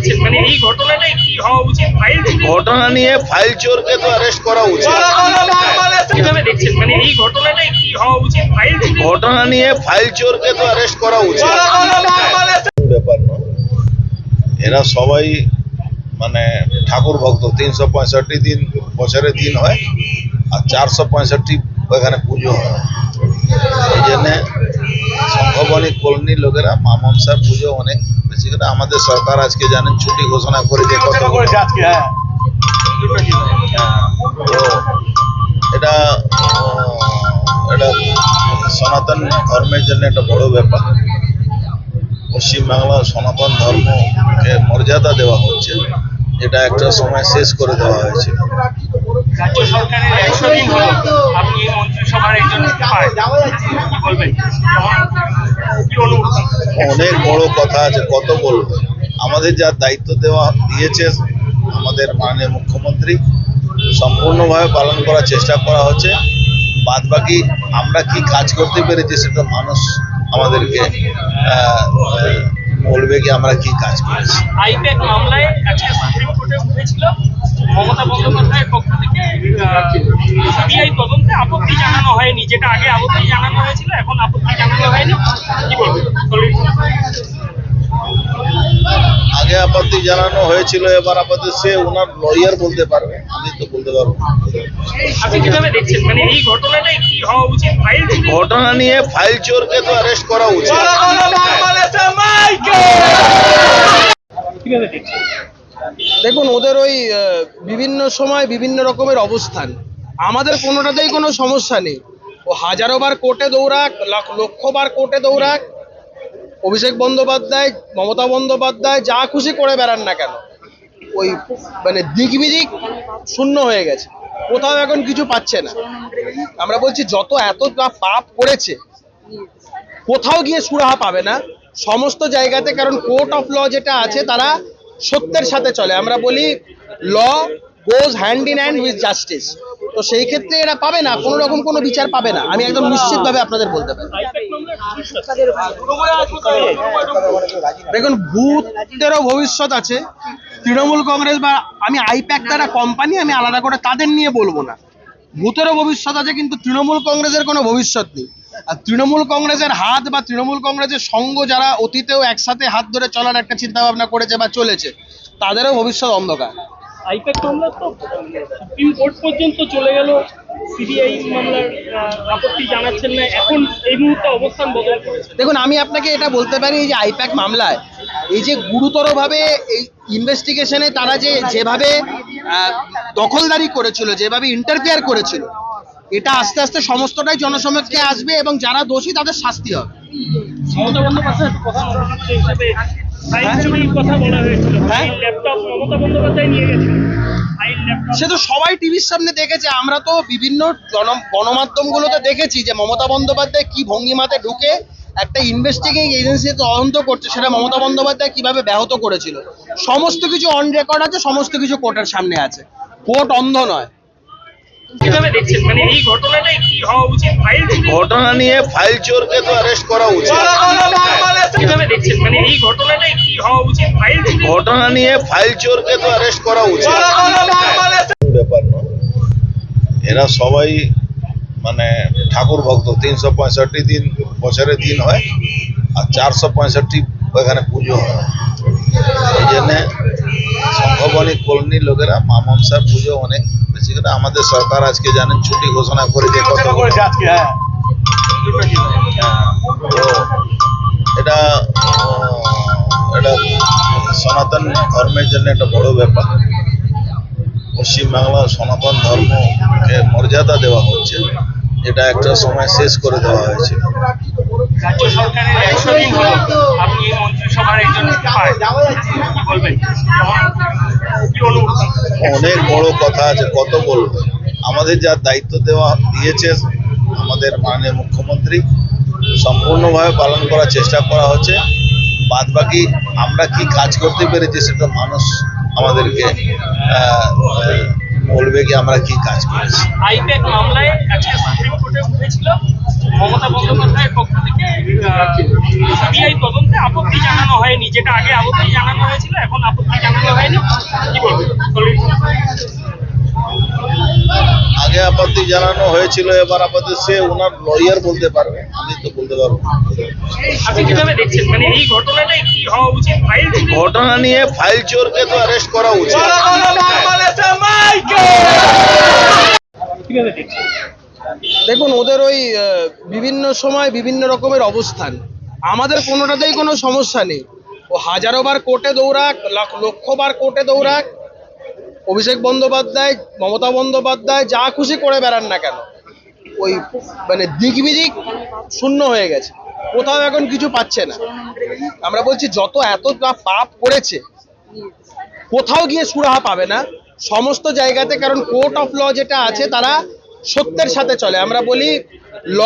দেখছেন মানে এই ঘটনাটাই কি হওয়া উচিত? ঘটনা নিয়ে ফাইল চোরকে তো অ্যারেস্ট করা উচিত। কিভাবে দেখছেন মানে এই ঘটনাটাই কি হওয়া উচিত? ঘটনা নিয়ে ফাইল চোরকে তো অ্যারেস্ট করা উচিত। ব্যাপার নয়, এরা সবাই মানে ঠাকুর ভক্ত। 365 দিন বছরে দিন হয় আর 465 এখানে পুজো হয়। এই জন্যে সংঘবনী কলোনির লোকেরা মা মনসার পুজো অনেক বেশি করে। আমাদের সরকার আজকে জানেন ছুটি ঘোষণা করেছে কত আজকে। তো এটা এটা সনাতন ধর্মের জন্য একটা বড় ব্যাপার। পশ্চিমবাংলা সনাতন ধর্মকে মর্যাদা দেওয়া হচ্ছে, এটা একটা সময় শেষ করে দেওয়া হয়েছিল। রাজ্য সরকারের 100 দিন হলো আপনি এই মন্ত্রিসভার একজন পায়, কি বলবেন? কি অনুভূতি? অনেক বড় কথা আছে, কত বলবো। আমাদের যা দায়িত্ব দেওয়া দিয়েছে আমাদের মাননীয় মুখ্যমন্ত্রী, সম্পূর্ণভাবে পালন করার চেষ্টা করা হচ্ছে। বাদ বাকি আমরা কি কাজ করতে পেরেছি সেটা মানুষ আমাদেরকে বলবে কি আমরা কি কাজ করেছি। আইপ্যাক মামলায় আজকে সুপ্রিম কোর্টে উঠেছিল, মমতা বন্দ্যোপাধ্যায়ের পক্ষ থেকে সিবিআই তদন্তে আপত্তি জানানো হয়নি, যেটা আগে আপত্তি জানানো হয়েছিল, এখন আপত্তি জানানো হয়নি, কি বলবেন? আগে আপত্তি জানানো হয়েছিল, এবার আপত্তি সে ওনার লয়ার বলতে পারবে, আমি তো বলতে পারবো। আপনি কিভাবে দেখছেন মানে এই ঘটনাটাই কি হওয়া উচিত? ঘটনা নিয়ে ফাইল চোরকে তো অ্যারেস্ট করা উচিত। কিভাবে দেখছেন? দেখুন, ওদের ওই বিভিন্ন সময় বিভিন্ন রকমের অবস্থান, আমাদের কোনোটাতেই কোনো সমস্যা নেই। ও হাজারো বার কোর্টে দৌড়াক, লক্ষবার কোর্টে দৌড়াক, অভিষেক বন্দ্যোপাধ্যায়, মমতা বন্দ্যোপাধ্যায় যা খুশি করে বেড়ান না কেন, ওই মানে দিকবিদিক শূন্য হয়ে গেছে, কোথাও এখন কিছু পাচ্ছে না। আমরা বলছি যত এত পাপ করেছে কোথাও গিয়ে সুরাহা পাবে না সমস্ত জায়গাতে, কারণ কোর্ট অফ ল যেটা আছে তারা সত্যের সাথে চলে। আমরা বলি law goes hand in hand with justice. তো সেই ক্ষেত্রে এরা পাবে না, কোনো রকম কোনো বিচার পাবে না, আমি একদম নিশ্চিতভাবে আপনাদের বলতে পারি। দেখুন, ভূতেরও ভবিষ্যৎ আছে। তৃণমূল কংগ্রেস বা আমি আইপ্যাক তারা কোম্পানি, আমি আলাদা করে তাদের নিয়ে বলবো না। ভূতেরও ভবিষ্যৎ আছে, কিন্তু তৃণমূল কংগ্রেসের কোনো ভবিষ্যৎ নেই। আর তৃণমূল কংগ্রেসের হাত বা তৃণমূল কংগ্রেসের সঙ্গ যারা অতীতেও একসাথে হাত ধরে চলার একটা চিন্তা ভাবনা করেছে বা চলেছে, তাদেরও ভবিষ্যৎ অন্ধকার। আইপ্যাক মামলা তো সুপ্রিম কোর্ট পর্যন্ত চলে গেল, সিবিআই মামলার আপত্তি জানাচ্ছেন না, এখন এই মুহূর্তে অবস্থান বদল করেছে। দেখুন, আমি আপনাকে এটা বলতে পারি, এই যে আইপ্যাক মামলায় এই যে গুরুতরভাবে এই ইনভেস্টিগেশনে তারা যেভাবে দখলদারি করেছিল, যেভাবে ইন্টারফেয়ার করেছিল, এটা আস্তে আস্তে সমস্তটাই জনসমক্ষে আসবে এবং যারা দোষী তাদের শাস্তি হবে। মমতা বন্দ্যোপাধ্যায় প্রধান অতিথি হিসেবে ফাইল চুরির কথা বলা হয়েছিল, ল্যাপটপ মমতা বন্দ্যোপাধ্যায় নিয়ে গেছিলেন, ফাইল ল্যাপটপ। সে তো সবাই টিভির সামনে দেখেছে, আমরা তো বিভিন্ন গণমাধ্যমগুলোতে দেখেছি যে মমতা বন্দ্যোপাধ্যায় কি ভঙ্গিমাতে ঢুকে একটা ইনভেস্টিগেটিং এজেন্সি তদন্ত করছে, সেটা মমতা বন্দ্যোপাধ্যায় কিভাবে ব্যাহত করেছিল। সমস্ত কিছু অন রেকর্ড আছে, সমস্ত কিছু কোর্টের সামনে আছে, কোর্ট অন্ধ নয়। কিভাবে দেখছেন মানে এই ঘটনাটাই কি হওয়া উচিত? ঘটনা নিয়ে ফাইল চোরকে তো অ্যারেস্ট করা উচিত। কিভাবে দেখছেন মানে এই ঘটনাটাই কি হওয়া উচিত? ঘটনা নিয়ে ফাইল চোরকে তো অ্যারেস্ট করা উচিত। ব্যাপার নয়, এরা সবাই মানে ঠাকুর ভক্ত। 365 দিন বছরে দিন হয় আর 465 এখানে পুজো হয়। এই জন্যে সংঘবনী কলোনির লোকেরা মা মনসার পুজো অনেক বেশি করে। আমাদের সরকার আজকে জানেন ছুটি ঘোষণা করেছে কত আজকে। তো এটা এটা সনাতন ধর্মের জন্য একটা বড় ব্যাপার। পশ্চিমবাংলা সনাতন ধর্মকে মর্যাদা দেওয়া হচ্ছে, এটা একটা সময় শেষ করে দেওয়া হয়েছিল। রাজ্য সরকারের 100 দিন হলো আপনি এই মন্ত্রিসভার একজন পায়, কি বলবেন? কি অনুভূতি? অনেক বড় কথা আছে, কত বলবো। আমাদের যা দায়িত্ব দেওয়া দিয়েছে আমাদের মাননীয় মুখ্যমন্ত্রী, সম্পূর্ণভাবে পালন করার চেষ্টা করা হচ্ছে। বাদ বাকি আমরা কি কাজ করতে পেরেছি সেটা মানুষ আমাদেরকে বলবে কি আমরা কি কাজ করেছি। আইপ্যাক মামলায় আজকে সুপ্রিম কোর্টে উঠেছিল, মমতা বন্দ্যোপাধ্যায়ের পক্ষ থেকে সিবিআই তদন্তে আপত্তি জানানো হয়নি, যেটা আগে আপত্তি জানানো হয়েছিল, এখন আপত্তি হয়েছিল এবার আপাতত সে ওনার লয়ার বলতে পারবে, আমি তো বলতে পারবো না। আপনি কিভাবে দেখছেন মানে এই ঘটনাটাই কি হওয়া উচিত? ফাইল ঘটনা নিয়ে ফাইল চোরকে তো অ্যারেস্ট করা উচিত। কিভাবে দেখছেন? দেখুন ওদের ওই বিভিন্ন সময় বিভিন্ন রকমের অবস্থান, আমাদের কোনোটাতেই কোনো সমস্যা নেই। ও হাজারো বার কোর্টে দৌড়াক, লক্ষ বার কোর্টে দৌড়াক, অভিষেক বন্দ্যোপাধ্যায়, মমতা বন্দ্যোপাধ্যায় যা খুশি করে বেড়ান না কেন, ওই মানে দিকবিদিক শূন্য হয়ে গেছে, কোথাও এখন কিছু পাচ্ছে না। আমরা বলছি যত এতটা পাপ করেছে কোথাও গিয়ে সুরাহা পাবে না সমস্ত জায়গাতে, কারণ কোর্ট অফ ল যেটা আছে তারা সত্যের সাথে চলে। আমরা বলি law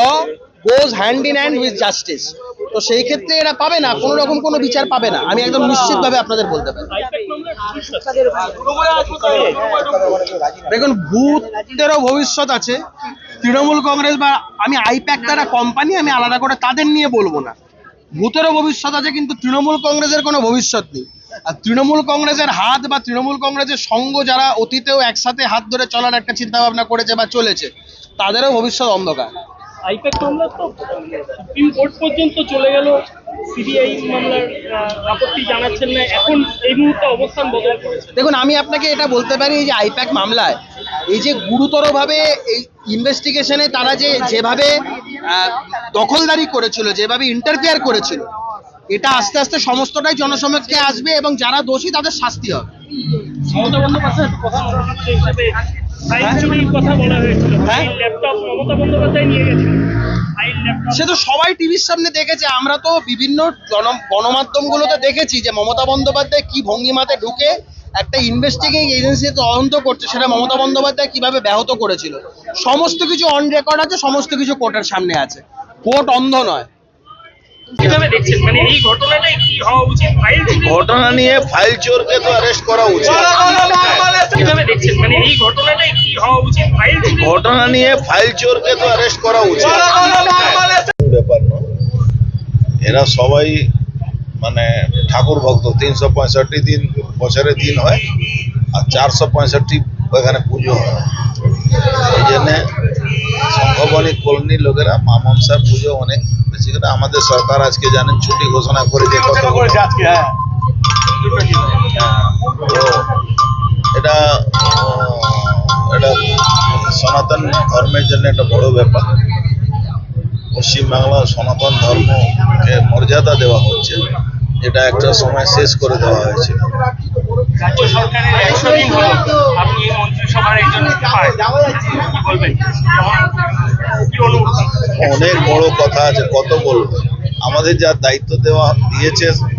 goes hand in hand with justice, তো সেই ক্ষেত্রে এরা পাবে না, কোনো রকম কোনো বিচার পাবে না, আমি একদম নিশ্চিতভাবে আপনাদের বলতে পারি। দেখুন ভূতেরও ভবিষ্যৎ আছে, তৃণমূল কংগ্রেস বা আমি আইপ্যাক তারা কোম্পানি, আমি আলাদা করে তাদের নিয়ে বলবো না। ভূতেরও ভবিষ্যৎ আছে, কিন্তু তৃণমূল কংগ্রেসের কোনো ভবিষ্যৎ নেই। আর তৃণমূল কংগ্রেসের হাত বা তৃণমূল কংগ্রেসের সঙ্গ যারা অতীতেও একসাথে হাত ধরে চলার একটা চিন্তা ভাবনা করেছে বা চলেছে, তাদেরও ভবিষ্যৎ অন্ধকার। আইপ্যাক মামলা তো সুপ্রিম কোর্ট পর্যন্ত চলে গেল, সিবিআই মামলার আপত্তি জানাচ্ছেন না, এখন এই মুহূর্তে অবস্থান বদল করেছে। দেখুন আমি আপনাকে এটা বলতে পারি, এই যে আইপ্যাক মামলায় এই যে গুরুতরভাবে এই ইনভেস্টিগেশনে তারা যেভাবে দখলদারি করেছিল, যেভাবে ইন্টারফেয়ার করেছিল, এটা আস্তে আস্তে সমস্তটাই জনসমক্ষে আসবে এবং যারা দোষী তাদের শাস্তি হবে। মমতা বন্দ্যোপাধ্যায় প্রধান অতিথি হিসেবে ফাইল চুরির কথা বলা হয়েছিল, ফাইল ল্যাপটপ মমতা বন্দ্যোপাধ্যায় নিয়ে গেছেন, ফাইল ল্যাপটপ সে তো সবাই টিভির সামনে দেখেছে, আমরা তো বিভিন্ন গণমাধ্যমগুলোতে দেখেছি যে মমতা বন্দ্যোপাধ্যায় কি ভঙ্গিমাতে ঢুকে একটা ইনভেস্টিগেটিং এজেন্সি তদন্ত করছে, সেটা মমতা বন্দ্যোপাধ্যায় কিভাবে ব্যাহত করেছিল, সমস্ত কিছু অন রেকর্ড আছে, সমস্ত কিছু কোর্টের সামনে আছে, কোর্ট অন্ধ নয়। কিভাবে দেখছেন মানে এই ঘটনাটাই কি হওয়া উচিত? ফাইল ঘটনা নিয়ে ফাইল চোরকে তো অ্যারেস্ট করা উচিত। কিভাবে দেখছেন মানে এই ঘটনাটাই কি হওয়া উচিত? ফাইল ঘটনা নিয়ে ফাইল চোরকে তো অ্যারেস্ট করা উচিত। ব্যাপার নয়, এরা সবাই মানে ঠাকুর ভক্ত, 365 দিন বছরে দিন হয় আর 465 এখানে পুজো হয়। এই জন্যে সংঘবণিক কলোনির লোকেরা মা মনসার পুজো অনেক বেশি করে। আমাদের সরকার আজকে জানেন ছুটি ঘোষণা করেছে কত, তো এটা সনাতন ধর্মের জন্য একটা বড় ব্যাপার। পশ্চিমবাংলা সনাতন ধর্মকে মর্যাদা দেওয়া হচ্ছে, এটা একটা সময় শেষ করে দেওয়া হয়েছিল। রাজ্য সরকারের 100 দিন হলো, আপনি এই মন্ত্রিসভার একজন ইস্তেফায়, কি বলবেন? কি অনুভূতি? অনেক বড় কথা আছে, কত বলবো। আমাদের যা দায়িত্ব দেওয়া দিয়েছে